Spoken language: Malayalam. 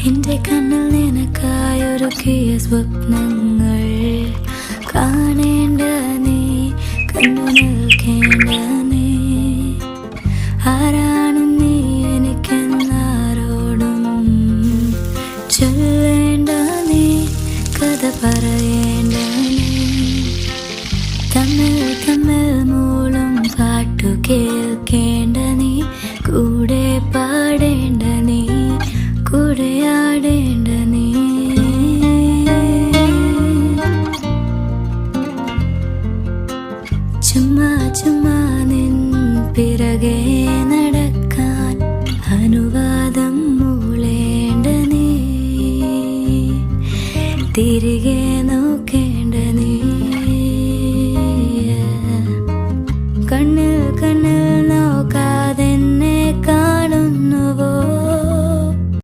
എന്റെ കണ്ണിൽ നിനക്കായൊരുക്കിയ സ്വപ്നങ്ങൾ കാണേണ്ട നീ, കണ്ടു നിൽക്കേണ്ട നീ. ആരാണ് നീ എനിക്കെന്നാരോടും ചൊല്ലേണ്ട നീ, കഥ പറയേണ്ട നീ. തമ്മിൽ തമ്മിൽ മൂളും പാട്ടു കേൾക്കേണ്ട നീ, കൂടെ പാടേണ്ട നീ, കൂടെയാടേണ്ട നീ. ചുമ്മാ ചുമ്മാ നിൻ പിറകെ നടക്കാൻ അനുവാദം മൂളേണ്ട നീ, തിരികെ